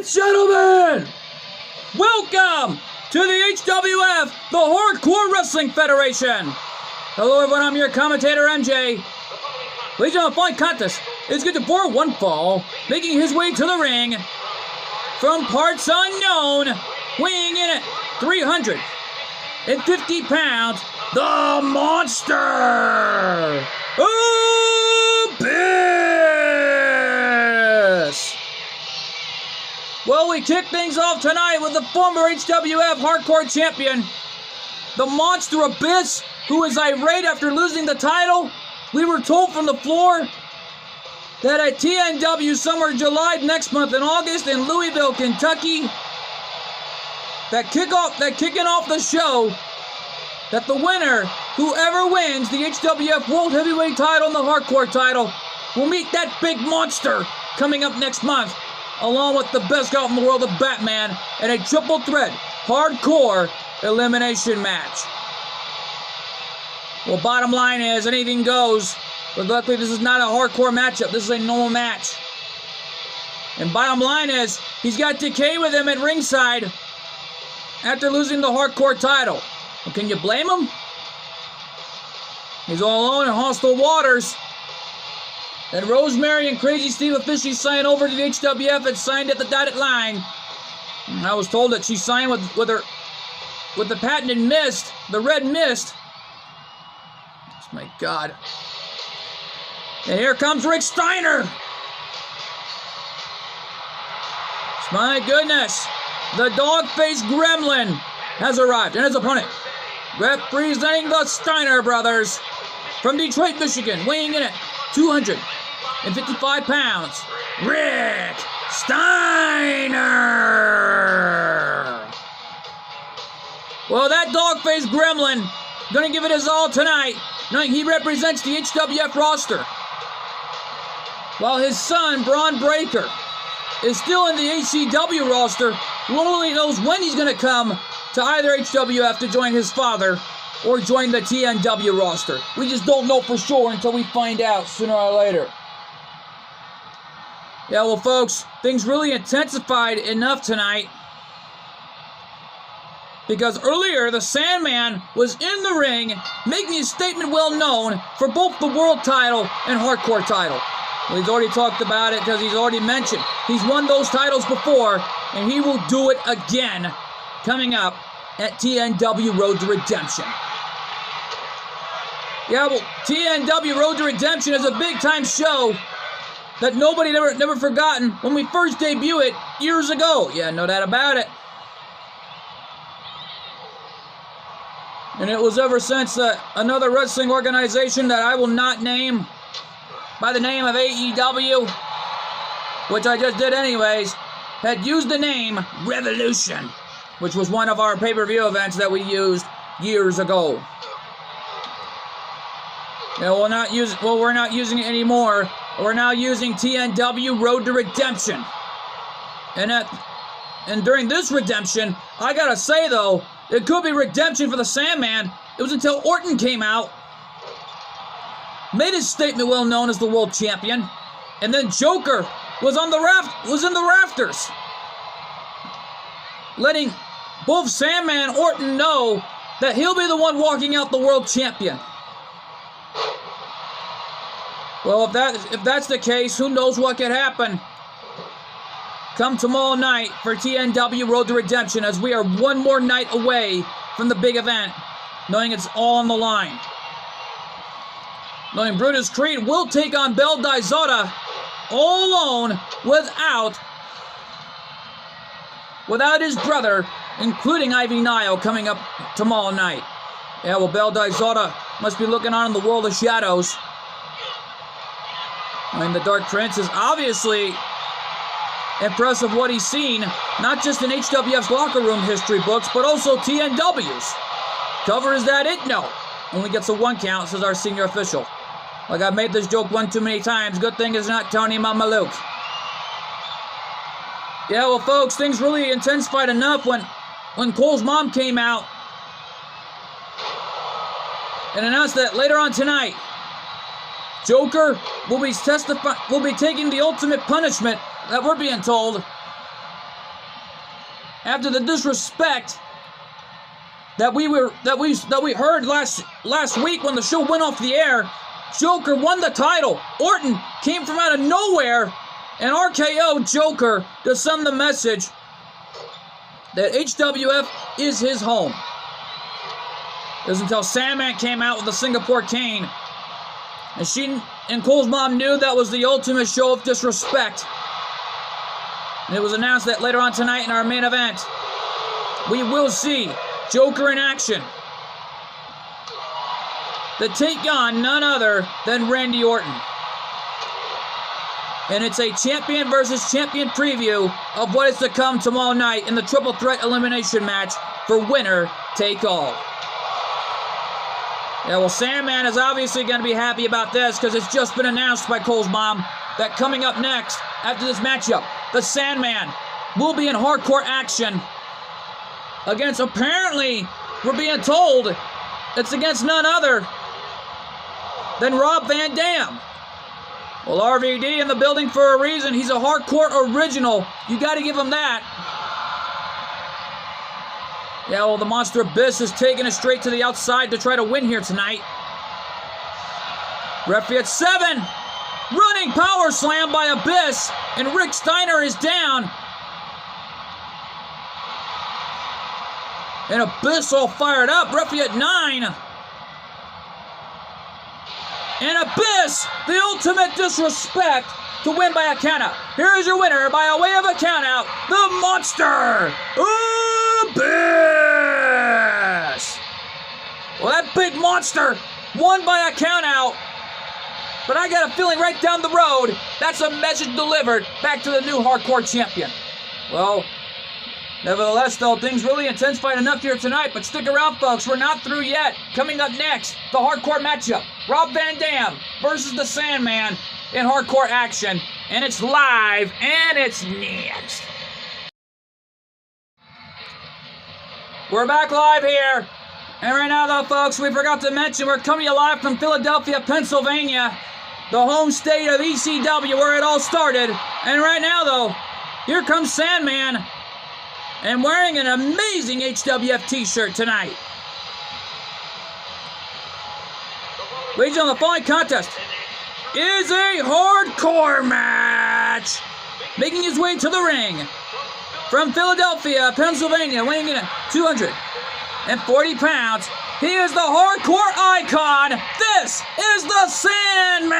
and gentlemen, welcome to the HWF, the Hardcore Wrestling Federation. Hello everyone, I'm your commentator MJ. Ladies and gentlemen, following contest is good for one fall, making his way to the ring from parts unknown, weighing in at 350 pounds, the Monster Abyss. Well, we kick things off tonight with the former HWF Hardcore Champion, the Monster Abyss, who is irate after losing the title. We were told from the floor that at TNW somewhere July next month in August in Louisville, Kentucky, that kicking off the show, that the winner, whoever wins the HWF World Heavyweight title and the Hardcore title, will meet that big monster coming up next month, along with the best out in the world of Batman, in a triple threat hardcore elimination match. Well, bottom line is, anything goes, but luckily this is not a hardcore matchup, this is a normal match. And bottom line is, he's got Decay with him at ringside after losing the hardcore title. Well, can you blame him? He's all alone in hostile waters. And Rosemary and Crazy Steve officially signed over to the HWF and signed at the dotted line. And I was told that she signed with the patented mist, the red mist. Oh my God. And here comes Rick Steiner. My goodness. The dog-faced gremlin has arrived. And his opponent, representing the Steiner brothers from Detroit, Michigan, weighing in at 255 pounds, Rick Steiner. Well, that dog-faced gremlin gonna give it his all tonight, knowing he represents the HWF roster, while his son, Braun Breaker, is still in the HCW roster. One only knows when he's gonna come to either HWF to join his father or join the TNW roster. We just don't know for sure until we find out sooner or later. Yeah, well, folks, things really intensified enough tonight because earlier the Sandman was in the ring making his statement well known for both the world title and hardcore title. Well, he's already talked about it because he's already mentioned he's won those titles before and he will do it again coming up at TNW Road to Redemption. Yeah, well, TNW Road to Redemption is a big-time show that nobody never forgotten when we first debuted it years ago. Yeah, no doubt about it. And it was ever since another wrestling organization that I will not name by the name of AEW, which I just did anyways, had used the name Revolution, which was one of our pay-per-view events that we used years ago. Yeah, we're not using it anymore. We're now using TNW Road to Redemption. And during this redemption, I gotta say though, it could be redemption for the Sandman. It was until Orton came out, made his statement well known as the world champion, and then Joker was in the rafters, letting both Sandman and Orton know that he'll be the one walking out the world champion. Well, if that's the case, who knows what could happen come tomorrow night for TNW Road to Redemption, as we are one more night away from the big event, knowing it's all on the line. Knowing Brutus Creed will take on Bel Dizota all alone without his brother, including Ivy Nile, coming up tomorrow night. Yeah, well, Bel Dizota must be looking on in the world of shadows. I mean, the Dark Prince is obviously impressed with what he's seen, not just in HWF's locker room history books, but also TNW's. Cover is that it? No. Only gets a 1 count, says our senior official. Like, I've made this joke one too many times. Good thing it's not Tony Mamaluke. Yeah, well, folks, things really intensified enough when Cole's mom came out and announced that later on tonight, Joker will be taking the ultimate punishment that we're being told after the disrespect that we heard last week when the show went off the air. Joker won the title. Orton came from out of nowhere and RKO Joker to send the message that HWF is his home. It was until Sandman came out with the Singapore Cane, and she and Cole's mom knew that was the ultimate show of disrespect. And it was announced that later on tonight in our main event, we will see Joker in action to take on none other than Randy Orton. And it's a champion versus champion preview of what is to come tomorrow night in the triple threat elimination match for winner take all. Yeah, well, Sandman is obviously going to be happy about this because it's just been announced by Cole's mom that coming up next after this matchup, the Sandman will be in hardcore action against, apparently, we're being told, it's against none other than Rob Van Dam. Well, RVD in the building for a reason. He's a hardcore original. You got to give him that. Yeah, well, the Monster Abyss is taking it straight to the outside to try to win here tonight. Referee at 7. Running power slam by Abyss. And Rick Steiner is down. And Abyss all fired up. Referee at 9. And Abyss, the ultimate disrespect to win by a countout. Here is your winner by a way of a countout, the Monster Abyss. Well, that big monster won by a countout. But I got a feeling right down the road, that's a message delivered back to the new hardcore champion. Well, nevertheless, though, things really intensified enough here tonight, but stick around, folks. We're not through yet. Coming up next, the hardcore matchup. Rob Van Dam versus the Sandman in hardcore action. And it's live, and it's next. We're back live here. And right now, though, folks, we forgot to mention we're coming to you live from Philadelphia, Pennsylvania, the home state of ECW, where it all started. And right now, though, here comes Sandman, and wearing an amazing HWF t-shirt tonight. Ladies and gentlemen, the following contest is a hardcore match. Making his way to the ring from Philadelphia, Pennsylvania, weighing in at 240 pounds. He is the hardcore icon. This is the Sandman.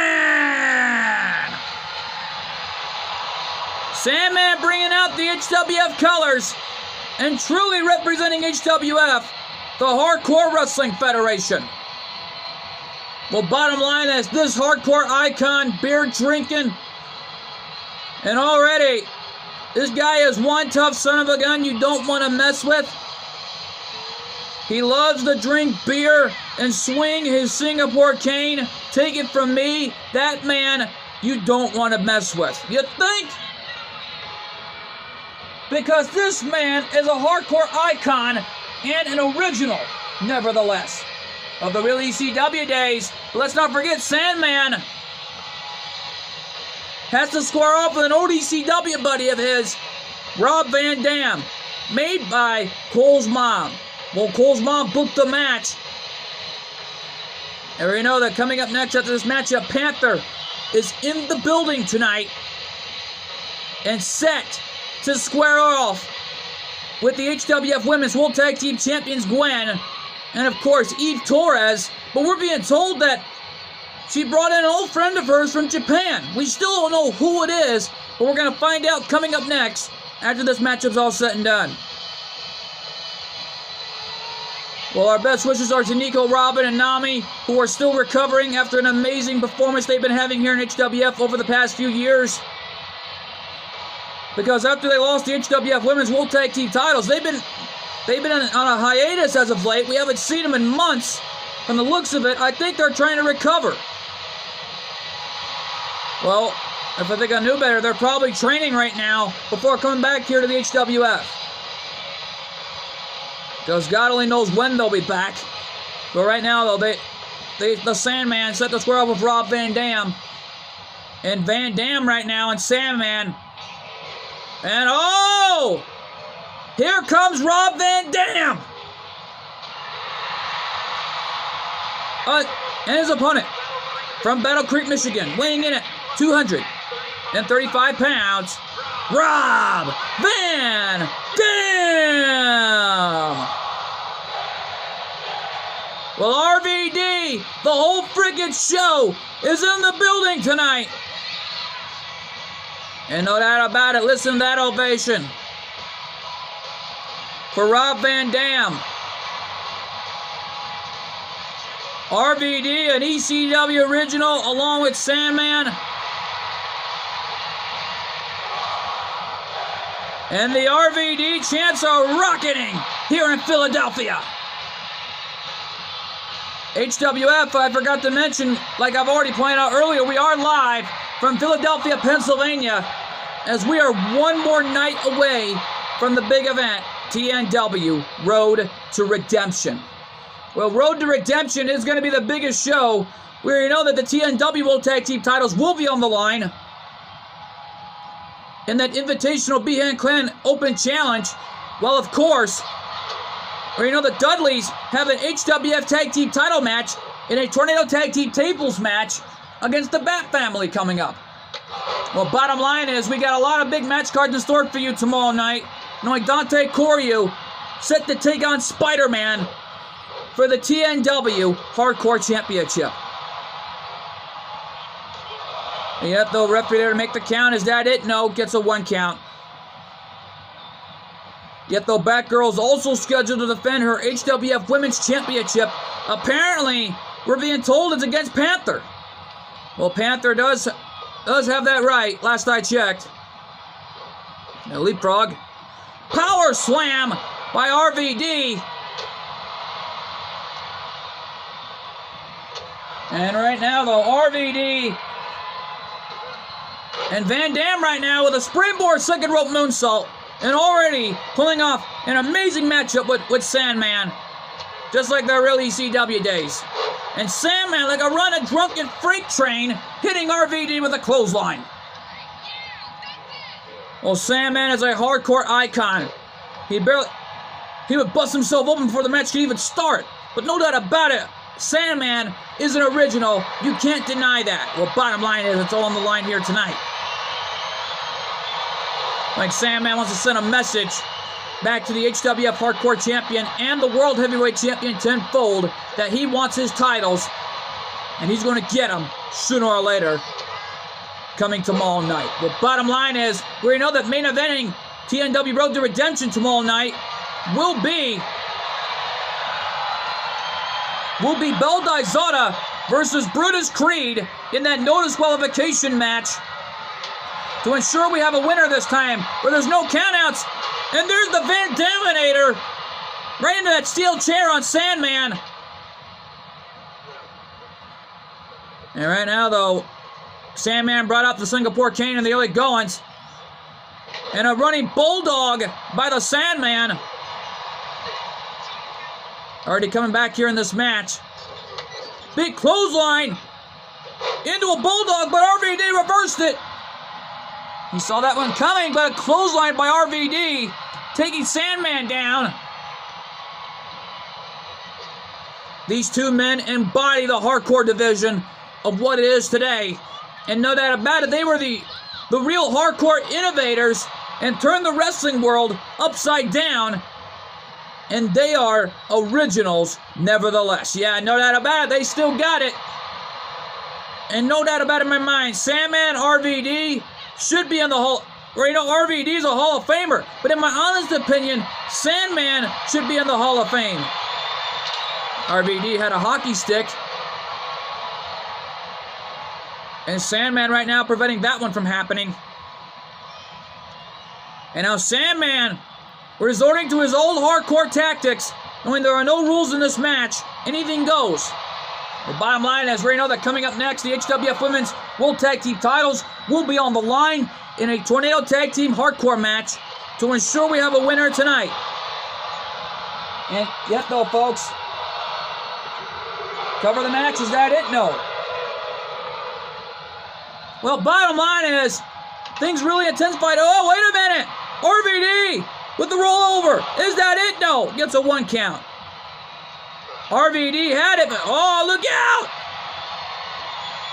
Sandman bringing out the HWF colors and truly representing HWF, the Hardcore Wrestling Federation. Well, bottom line is this hardcore icon, beer drinking, and already this guy is one tough son of a gun you don't want to mess with. He loves to drink beer and swing his Singapore cane. Take it from me, that man you don't want to mess with. You think? Because this man is a hardcore icon and an original, nevertheless, of the real ECW days. But let's not forget Sandman has to square off with an old ECW buddy of his, Rob Van Dam, made by Cole's mom. Well, Cole's mom booked the match. And we know that coming up next after this matchup, Panther is in the building tonight and set to square off with the HWF Women's World Tag Team Champions Gwen and, of course, Eve Torres. But we're being told that she brought in an old friend of hers from Japan. We still don't know who it is, but we're going to find out coming up next after this matchup's all said and done. Well, our best wishes are to Nico, Robin, and Nami, who are still recovering after an amazing performance they've been having here in HWF over the past few years. Because after they lost the HWF Women's World Tag Team titles, they've been on a hiatus as of late. We haven't seen them in months. From the looks of it, I think they're trying to recover. Well, if I think I knew better, they're probably training right now before coming back here to the HWF. Because God only knows when they'll be back. But right now, though, the Sandman set the square up with Rob Van Dam. And Van Dam right now and Sandman. And oh! Here comes Rob Van Dam. And his opponent from Battle Creek, Michigan, weighing in at 235 pounds, Rob Van Dam. Well, RVD, the whole friggin' show is in the building tonight. And no doubt about it, listen to that ovation for Rob Van Dam. RVD, an ECW original, along with Sandman. And the RVD chants are rocketing here in Philadelphia. HWF, I forgot to mention, like I've already pointed out earlier, we are live from Philadelphia, Pennsylvania, as we are one more night away from the big event, TNW, Road to Redemption. Well, Road to Redemption is going to be the biggest show. We already know that the TNW World Tag Team titles will be on the line. In that Invitational Behan Clan Open Challenge, well, of course, we already know the Dudleys have an HWF Tag Team title match in a Tornado Tag Team tables match against the Bat Family coming up. Well, bottom line is we got a lot of big match cards in store for you tomorrow night. Knowing Dante Coryu set to take on Spider-Man for the TNW Hardcore Championship. Yep, the referee there to make the count. Is that it? No, gets a 1 count. Yet though Batgirl is also scheduled to defend her HWF Women's Championship, apparently we're being told it's against Panther. Well, Panther does have that right, last I checked. Now, leapfrog. Power slam by RVD. And right now, though, RVD and Van Dam right now with a springboard second rope moonsault and already pulling off an amazing matchup with Sandman, just like their real ECW days. And Sandman, like a running drunken freight train, hitting RVD with a clothesline. Well, Sandman is a hardcore icon. He would bust himself open before the match could even start. But no doubt about it, Sandman is an original. You can't deny that. Well, bottom line is it's all on the line here tonight. Like Sandman wants to send a message back to the HWF Hardcore Champion and the World Heavyweight Champion tenfold that he wants his titles, and he's going to get them sooner or later coming tomorrow night. Well, bottom line is we know that main eventing TNW Road to Redemption tomorrow night will be Bel Dizada versus Brutus Creed in that no disqualification match to ensure we have a winner this time where there's no countouts. And there's the Van Daminator right into that steel chair on Sandman. And right now, though, Sandman brought up the Singapore Cane in the early goings. And a running bulldog by the Sandman. Already coming back here in this match. Big clothesline into a bulldog, but RVD reversed it. He saw that one coming, but a clothesline by RVD, taking Sandman down. These two men embody the hardcore division of what it is today. And no doubt about it, they were the real hardcore innovators and turned the wrestling world upside down. And they are originals nevertheless. Yeah, no doubt about it, they still got it. And no doubt about it in my mind, Sandman, RVD should be in the Hall. Or, you know, RVD is a Hall of Famer. But in my honest opinion, Sandman should be in the Hall of Fame. RVD had a hockey stick. And Sandman right now preventing that one from happening. And now Sandman resorting to his old hardcore tactics, knowing there are no rules in this match. Anything goes. The bottom line, as we know that coming up next, the HWF Women's World Tag Team titles will be on the line in a Tornado Tag Team hardcore match to ensure we have a winner tonight. And yet though, folks, cover the match, is that it? No. Well, bottom line is, things really intensified. Oh, wait a minute! RVD with the rollover. Is that it? No. Gets a 1 count. RVD had it, but oh, look out!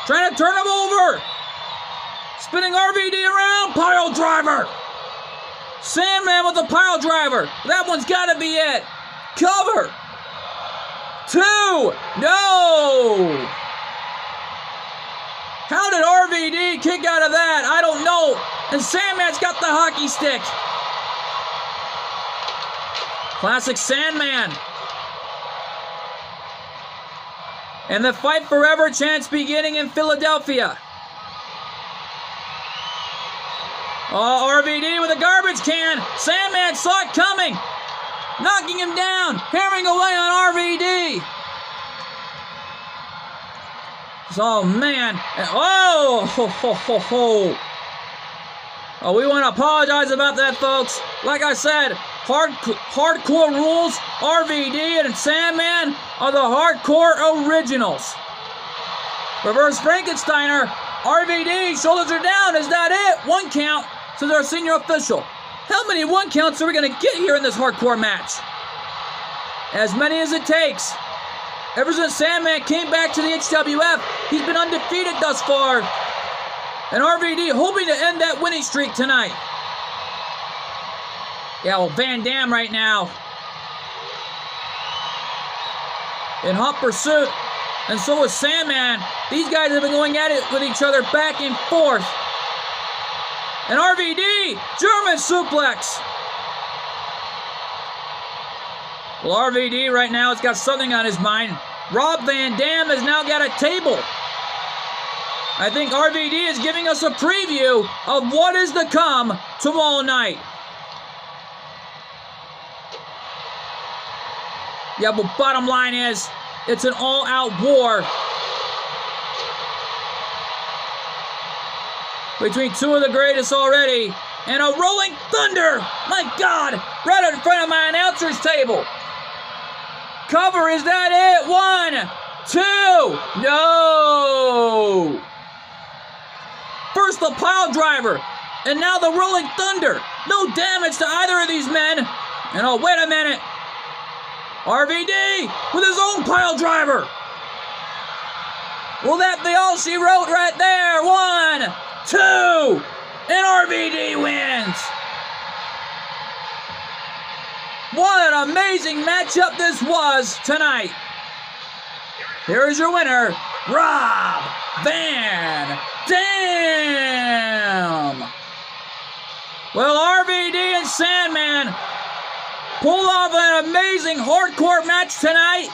Trying to turn him over. Spinning RVD around. Pile driver. Sandman with the pile driver. That one's got to be it. Cover. 2. No. How did RVD kick out of that? I don't know. And Sandman's got the hockey stick. Classic Sandman. And the fight forever chance beginning in Philadelphia. Oh, RVD with a garbage can. Sandman saw it coming. Knocking him down. Hammering away on RVD. Oh, man. Oh, ho, ho, ho, ho. Oh, we want to apologize about that, folks. Like I said, hardcore rules. RVD and Sandman are the hardcore originals. Reverse Frankensteiner. RVD, shoulders are down. Is that it? 1 count. Says our senior official. How many 1 counts are we going to get here in this hardcore match? As many as it takes. Ever since Sandman came back to the HWF, he's been undefeated thus far. And RVD hoping to end that winning streak tonight. Yeah, well, Van Dam right now in hot pursuit. And so is Sandman. These guys have been going at it with each other back and forth. And RVD, German suplex. Well, RVD right now has got something on his mind. Rob Van Dam has now got a table. I think RVD is giving us a preview of what is to come tomorrow night. Yeah, but bottom line is, it's an all-out war between two of the greatest already. And a rolling thunder, my God, right in front of my announcer's table. Cover, is that it? 1, 2, no. First the pile driver, and now the rolling thunder. No damage to either of these men. And oh, wait a minute. RVD with his own pile driver. Will that be all she wrote right there? 1, 2, and RVD wins. What an amazing matchup this was tonight. Here is your winner, Rob Van Dam. Well, RVD and Sandman pulled off an amazing hardcore match tonight.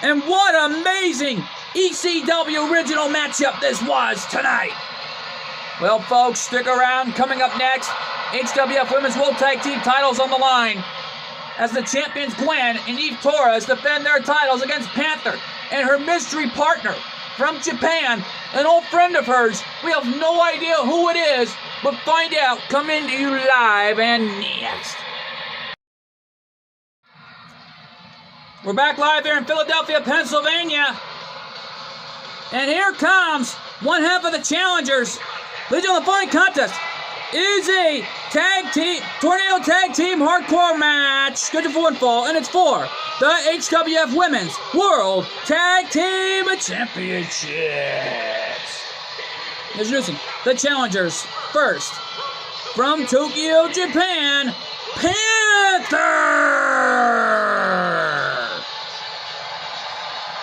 And what amazing ECW original matchup this was tonight. Well, folks, stick around. Coming up next, HWF Women's World Tag Team titles on the line as the champions Gwen and Eve Torres defend their titles against Panther and her mystery partner from Japan, an old friend of hers. We have no idea who it is, but find out coming to you live and next. We're back live here in Philadelphia, Pennsylvania. And here comes one half of the challengers. Legion of the Falling Contest is a tag team, tornado tag team hardcore match scheduled for one fall, and it's for the HWF Women's World Tag Team Championships. Introducing the challengers first, from Tokyo, Japan, Panther.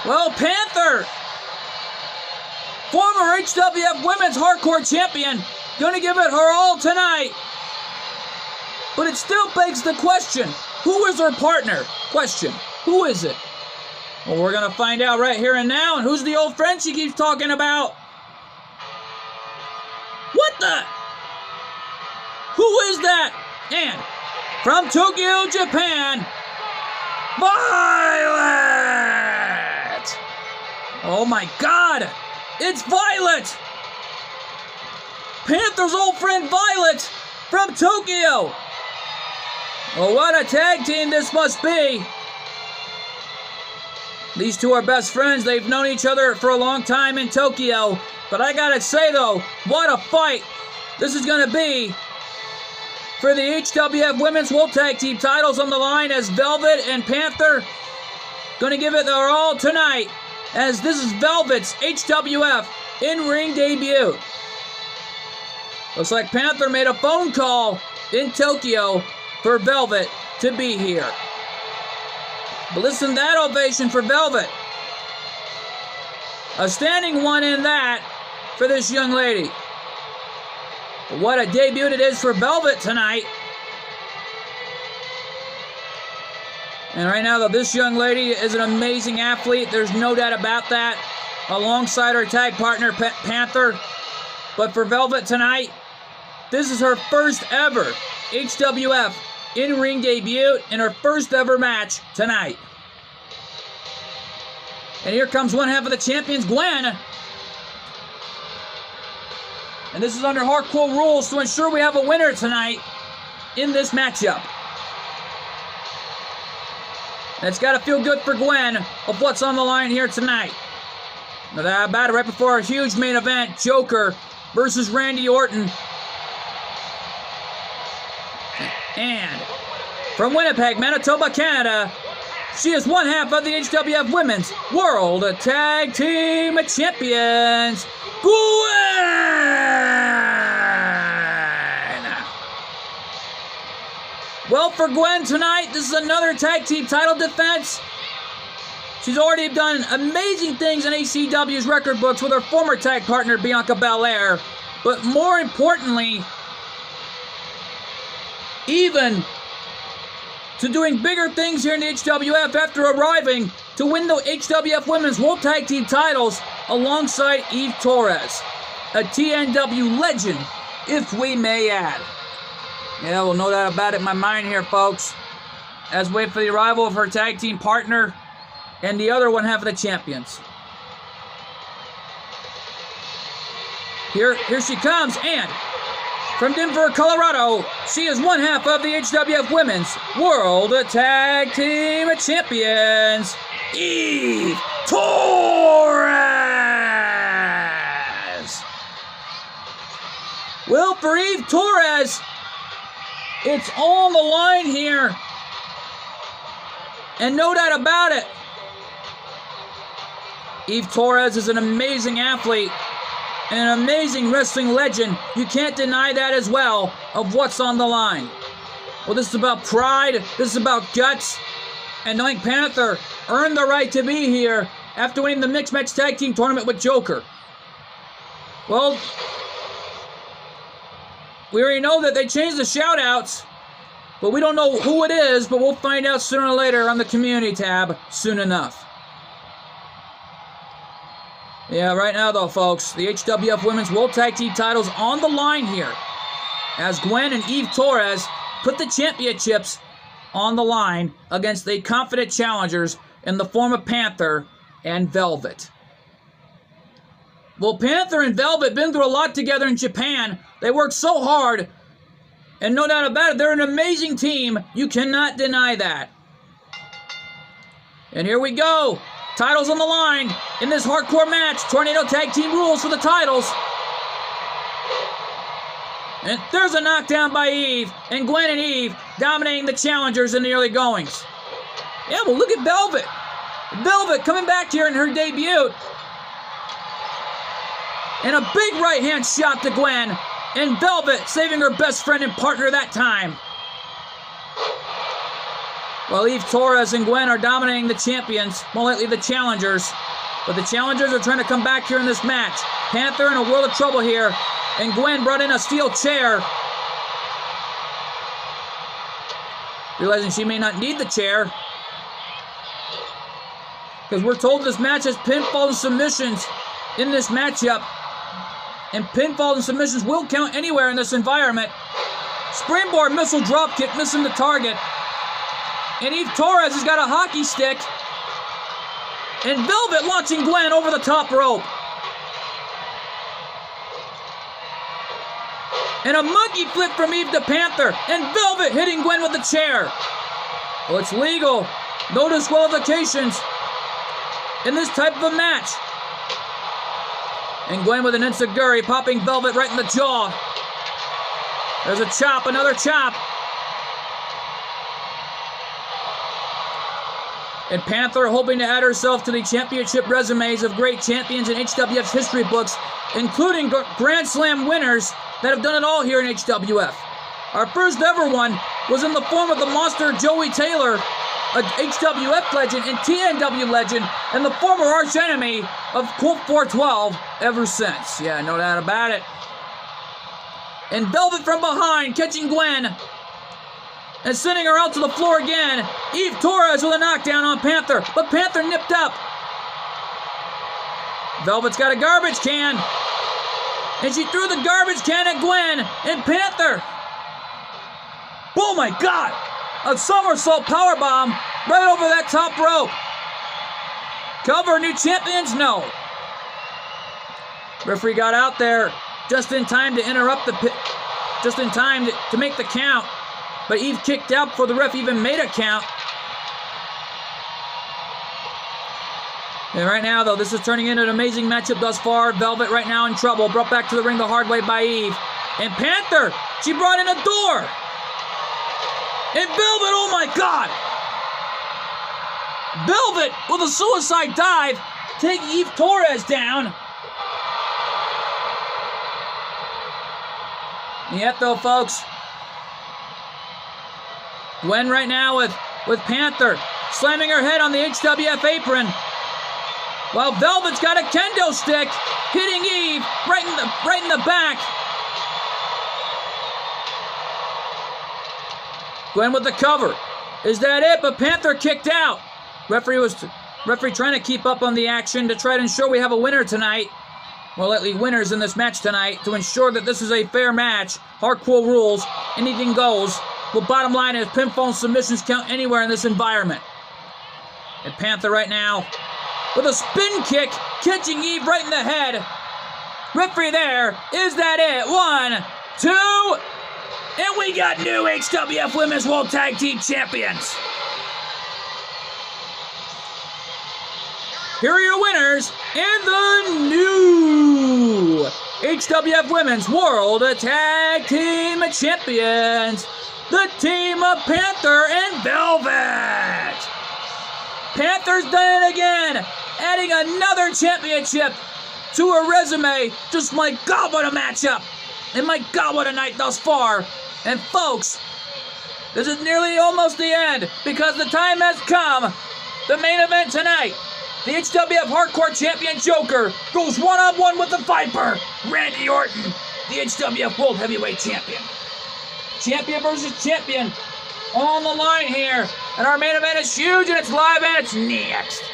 Well, Panther, former HWF Women's Hardcore Champion, going to give it her all tonight. But it still begs the question, who is her partner? Question, who is it? Well, we're going to find out right here and now. And who's the old friend she keeps talking about? What the? Who is that? And from Tokyo, Japan, Violet! Oh my God! It's Violet! Panther's old friend Violet from Tokyo. Oh, what a tag team this must be. These two are best friends. They've known each other for a long time in Tokyo. But I gotta say though, what a fight this is gonna be for the HWF Women's World Tag Team titles on the line as Velvet and Panther going to give it their all tonight, as this is Velvet's HWF in-ring debut. Looks like Panther made a phone call in Tokyo for Velvet to be here. But listen to that ovation for Velvet. A standing one in that for this young lady. But what a debut it is for Velvet tonight. And right now, though, this young lady is an amazing athlete. There's no doubt about that. Alongside her tag partner, Panther. But for Velvet tonight, this is her first ever HWF in-ring debut and her first ever match tonight. And here comes one half of the champions, Gwen. And this is under hardcore rules to ensure we have a winner tonight in this matchup. And it's got to feel good for Gwen of what's on the line here tonight. No doubt about it, right before our huge main event, Joker versus Randy Orton. And from Winnipeg, Manitoba, Canada, she is one half of the HWF Women's World Tag Team Champions, Gwen! Well, for Gwen tonight, this is another tag team title defense. She's already done amazing things in ACW's record books with her former tag partner, Bianca Belair. But more importantly, even to doing bigger things here in the HWF after arriving to win the HWF Women's World Tag Team titles alongside Eve Torres, a TNW legend, if we may add. Yeah, well, no doubt about it in my mind here, folks. As we wait for the arrival of her tag team partner and the other one half of the champions. Here she comes, and from Denver, Colorado, she is one half of the HWF Women's World Tag Team Champions, Eve Torres. Well, for Eve Torres, it's on the line here. And no doubt about it, Eve Torres is an amazing athlete and an amazing wrestling legend. You can't deny that as well, of what's on the line. Well, this is about pride. This is about guts. And knowing Panther earned the right to be here after winning the Mixed Match Tag Team Tournament with Joker. Well, we already know that they changed the shout-outs, but we don't know who it is, but we'll find out sooner or later on the community tab soon enough. Yeah, right now though, folks, the HWF Women's World Tag Team titles on the line here as Gwen and Eve Torres put the championships on the line against the confident challengers in the form of Panther and Velvet. Well, Panther and Velvet been through a lot together in Japan. They worked so hard, and no doubt about it, they're an amazing team. You cannot deny that. And here we go. Titles on the line in this hardcore match. Tornado Tag Team rules for the titles. And there's a knockdown by Eve. And Gwen and Eve dominating the challengers in the early goings. Yeah, well, look at Velvet. Velvet coming back here in her debut. And a big right-hand shot to Gwen. And Velvet saving her best friend and partner that time. While Eve Torres and Gwen are dominating the champions, more likely the challengers. But the challengers are trying to come back here in this match. Panther in a world of trouble here. And Gwen brought in a steel chair. Realizing she may not need the chair. Because we're told this match has pinfall and submissions in this matchup. And pinfall and submissions will count anywhere in this environment. Springboard missile dropkick missing the target. And Eve Torres has got a hockey stick. And Velvet launching Gwen over the top rope. And a monkey flip from Eve to Panther. And Velvet hitting Gwen with the chair. Well, it's legal. No disqualifications in this type of a match. And Gwen with an enziguri popping Velvet right in the jaw. There's a chop, another chop. And Panther hoping to add herself to the championship resumes of great champions in HWF's history books, including Grand Slam winners that have done it all here in HWF. Our first ever one was in the form of the monster Joey Taylor, a HWF legend and TNW legend, and the former arch enemy of Colt 412 ever since. Yeah, no doubt about it. And Velvet from behind, catching Gwen and sending her out to the floor again. Eve Torres with a knockdown on Panther, but Panther nipped up. Velvet's got a garbage can, and she threw the garbage can at Gwen, and Panther, oh my God, a somersault powerbomb right over that top rope. Cover, new champions? No. Referee got out there just in time to interrupt the pit, just in time to make the count. But Eve kicked out before the ref even made a count. And right now, though, this is turning into an amazing matchup thus far. Velvet right now in trouble. Brought back to the ring the hard way by Eve. And Panther, she brought in a door. And Velvet, oh my God. Velvet with a suicide dive. Take Eve Torres down. And yet, though, folks, Gwen right now with Panther slamming her head on the HWF apron, while Velvet's got a kendo stick hitting Eve right in the back. Gwen with the cover. Is that it? But Panther kicked out. Referee trying to keep up on the action to try to ensure we have a winner tonight. Well, at least winners in this match tonight to ensure that this is a fair match. Hardcore rules. Anything goes. Well, bottom line is pinfall submissions count anywhere in this environment. And Panther right now with a spin kick, catching Eve right in the head. Referee there. Is that it? 1, 2, and we got new HWF Women's World Tag Team Champions. Here are your winners and the new HWF Women's World Tag Team Champions. The team of Panther and Velvet. Panther's done it again, adding another championship to her resume. Just my God, what a matchup. And my God, what a night thus far. And folks, this is nearly almost the end because the time has come. The main event tonight. The HWF Hardcore Champion Joker goes one-on-one with the Viper, Randy Orton, the HWF World Heavyweight Champion. Champion versus champion on the line here. And our main event is huge, and it's live, and it's next.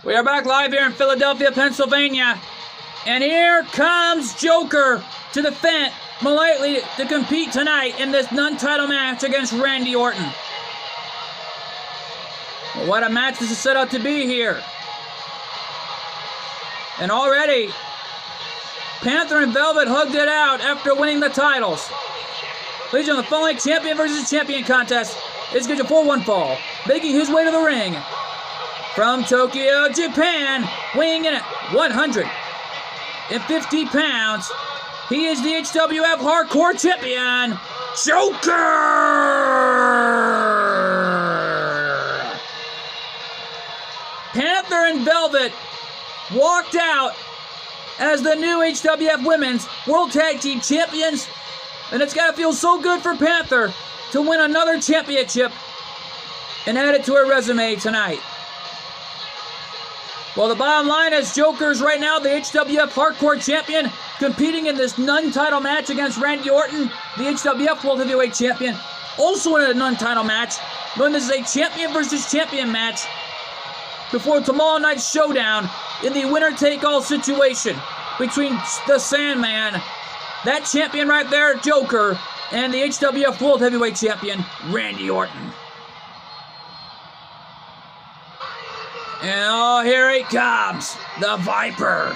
We are back live here in Philadelphia, Pennsylvania. And here comes Joker to defend Mullally to compete tonight in this non-title match against Randy Orton. Well, what a match this is set out to be here. And already, Panther and Velvet hugged it out after winning the titles. Ladies and gentlemen, the following champion versus champion contest is scheduled for one fall. Making his way to the ring from Tokyo, Japan, weighing in at 150 pounds. He is the HWF Hardcore Champion, Joker! Panther and Velvet walked out as the new HWF Women's World Tag Team Champions. And it's got to feel so good for Panther to win another championship and add it to her resume tonight. Well, the bottom line is Joker's right now the HWF Hardcore Champion, competing in this non-title match against Randy Orton, the HWF World Heavyweight Champion, also in a non-title match. But this is a champion versus champion match before tomorrow night's showdown in the winner-take-all situation between the Sandman, that champion right there, Joker, and the HWF World Heavyweight Champion, Randy Orton. And oh, here he comes, the Viper.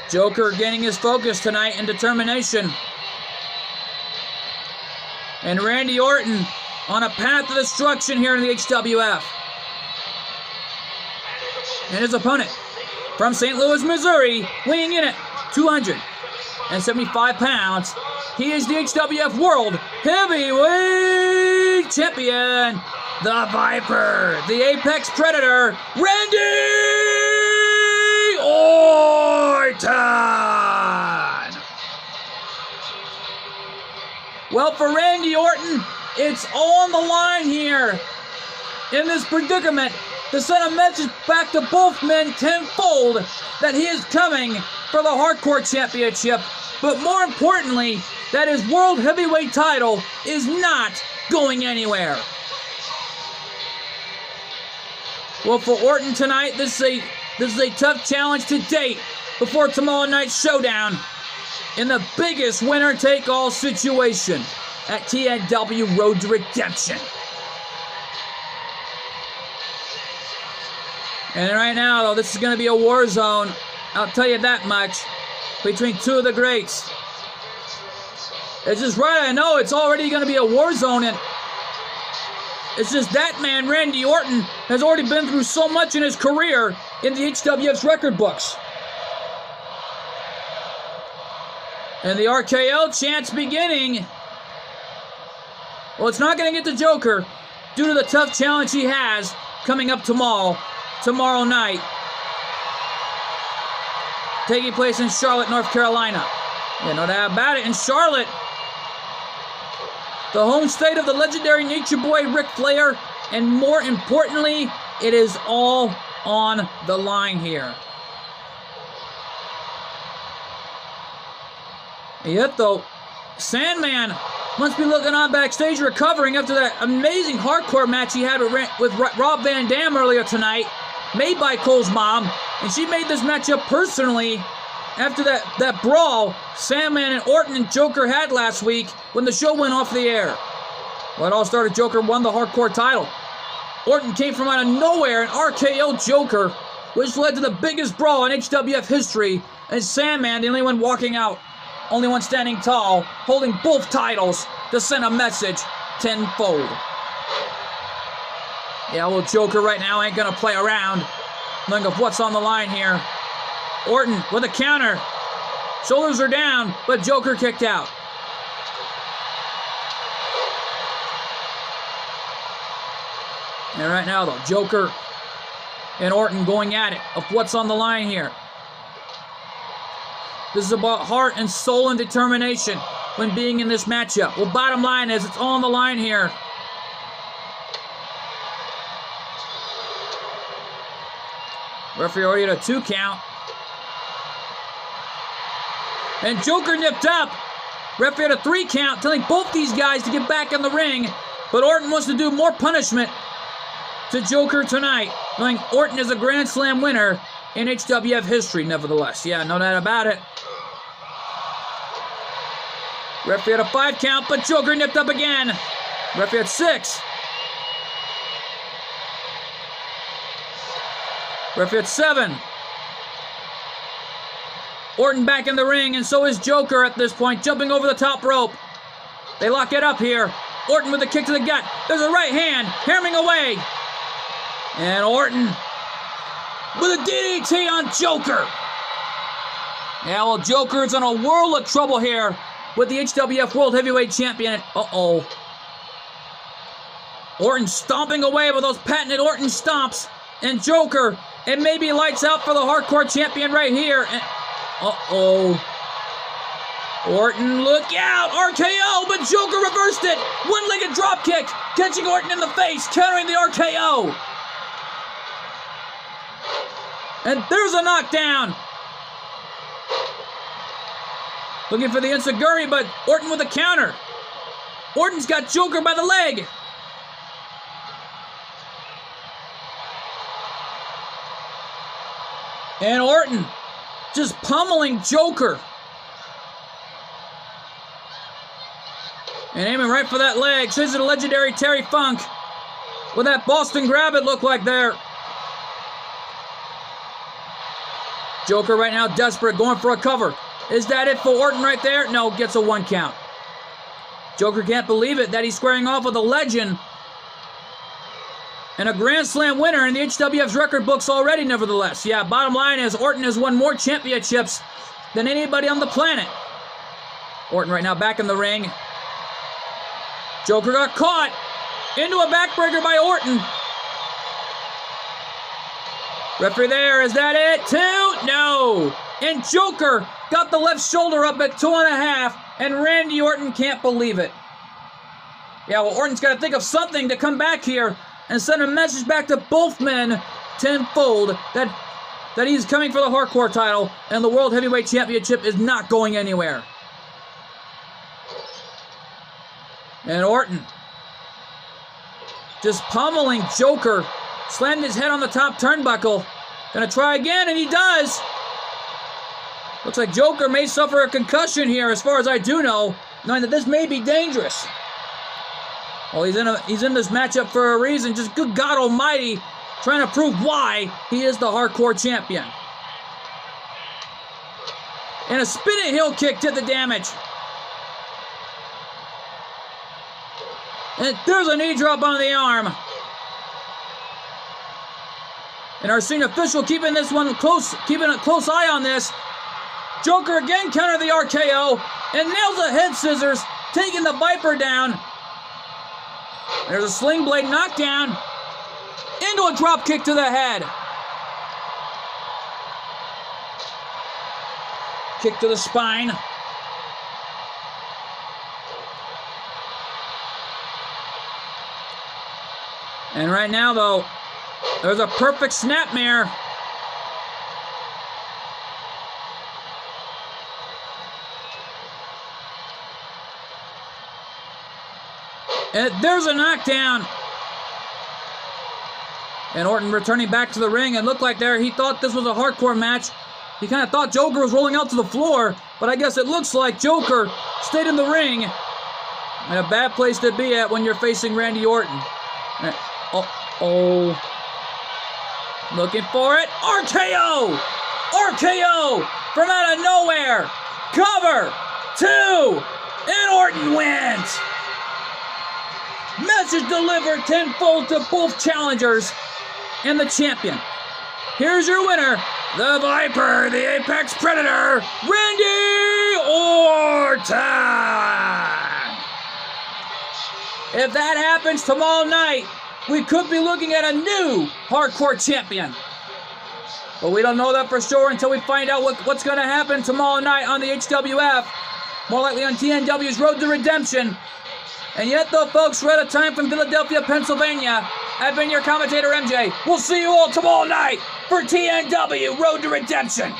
Joker gaining his focus tonight and determination. And Randy Orton on a path to destruction here in the HWF. And his opponent from St. Louis, Missouri, weighing in at 275 pounds. He is the HWF World Heavyweight Champion, the Viper, the Apex Predator, Randy Orton. Well, for Randy Orton, it's on the line here in this predicament to send a message back to both men tenfold that he is coming for the Hardcore Championship, but more importantly, that his World Heavyweight title is not going anywhere. Well, for Orton tonight, this is a tough challenge to date before tomorrow night's showdown in the biggest winner-take-all situation at TNW Road to Redemption. And right now, though, this is going to be a war zone. I'll tell you that much. Between two of the greats. It's just right, I know it's already going to be a war zone, and it's just that man, Randy Orton, has already been through so much in his career in the HWF's record books. And the RKO chance beginning. Well, it's not going to get the Joker due to the tough challenge he has coming up tomorrow night, taking place in Charlotte, North Carolina. Yeah, no doubt about it. In Charlotte, the home state of the legendary Nature Boy Ric Flair, and more importantly, it is all on the line here. Yet, though, Sandman must be looking on backstage, recovering after that amazing hardcore match he had with Rob Van Dam earlier tonight, made by Cole's mom, and she made this matchup personally after that brawl Sandman and Orton and Joker had last week when the show went off the air. Well, it all started, Joker won the hardcore title. Orton came from out of nowhere and RKO Joker, which led to the biggest brawl in HWF history, and Sandman, the only one walking out, only one standing tall, holding both titles to send a message tenfold. Yeah, well, Joker right now ain't gonna play around. Think of what's on the line here. Orton with a counter. Shoulders are down, but Joker kicked out. And right now, though, Joker and Orton going at it of what's on the line here. This is about heart and soul and determination when being in this matchup. Well, bottom line is it's all on the line here. Referee ordered a 2 count. And Joker nipped up. Referee had a 3 count, telling both these guys to get back in the ring. But Orton wants to do more punishment to Joker tonight, knowing Orton is a Grand Slam winner in HWF history, nevertheless. Yeah, no doubt about it. Referee had a 5 count, but Joker nipped up again. Referee had 6. Referee had 7. Orton back in the ring, and so is Joker at this point, jumping over the top rope. They lock it up here. Orton with a kick to the gut. There's a right hand, hammering away. And Orton with a DDT on Joker. Yeah, well, Joker's in a world of trouble here with the HWF World Heavyweight Champion. Uh-oh. Orton stomping away with those patented Orton stomps. And Joker, it may be lights out for the Hardcore Champion right here. And, uh-oh. Orton, look out! RKO, but Joker reversed it. One-legged dropkick, catching Orton in the face, countering the RKO. And there's a knockdown. Looking for the Enziguri, but Orton with a counter. Orton's got Joker by the leg. And Orton just pummeling Joker. And aiming right for that leg. Says the legendary Terry Funk. With that Boston grab it looked like there. Joker right now desperate, going for a cover. Is that it for Orton right there? No, gets a 1 count. Joker can't believe it that he's squaring off with a legend. And a Grand Slam winner in the HWF's record books already, nevertheless. Yeah, bottom line is Orton has won more championships than anybody on the planet. Orton right now back in the ring. Joker got caught into a backbreaker by Orton. Referee there, is that it? 2? No. And Joker got the left shoulder up at 2.5, and Randy Orton can't believe it. Yeah, well, Orton's got to think of something to come back here and send a message back to both men tenfold that he's coming for the Hardcore title and the World Heavyweight Championship is not going anywhere. And Orton just pummeling Joker, slammed his head on the top turnbuckle. Gonna try again, and he does. Looks like Joker may suffer a concussion here, as far as I do know, knowing that this may be dangerous. Well, he's in this matchup for a reason. Just good God Almighty, trying to prove why he is the Hardcore champion. And a spinning heel kick did the damage. And there's a knee drop on the arm. And our senior official keeping this one close, keeping a close eye on this. Joker again countered the RKO and nails the head scissors, taking the Viper down. There's a sling blade knockdown into a drop kick to the head. Kick to the spine. And right now, though, there's a perfect snapmare. And there's a knockdown. And Orton returning back to the ring, and looked like there he thought this was a Hardcore match. He kind of thought Joker was rolling out to the floor, but I guess it looks like Joker stayed in the ring. And a bad place to be at when you're facing Randy Orton. Looking for it. RKO! RKO from out of nowhere. Cover. 2. And Orton wins. Message delivered tenfold to both challengers and the champion. Here's your winner, the Viper, the Apex Predator, Randy Orton. If that happens tomorrow night, we could be looking at a new Hardcore champion. But we don't know that for sure until we find out what's going to happen tomorrow night on the HWF. More likely on TNW's Road to Redemption. And yet, though, folks, we're out of time from Philadelphia, Pennsylvania. I've been your commentator, MJ. We'll see you all tomorrow night for TNW Road to Redemption.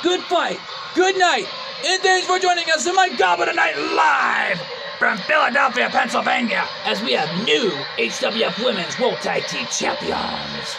Good fight. Good night. And thanks for joining us in my Gobble Tonight live from Philadelphia, Pennsylvania, as we have new HWF Women's World Tag Team Champions.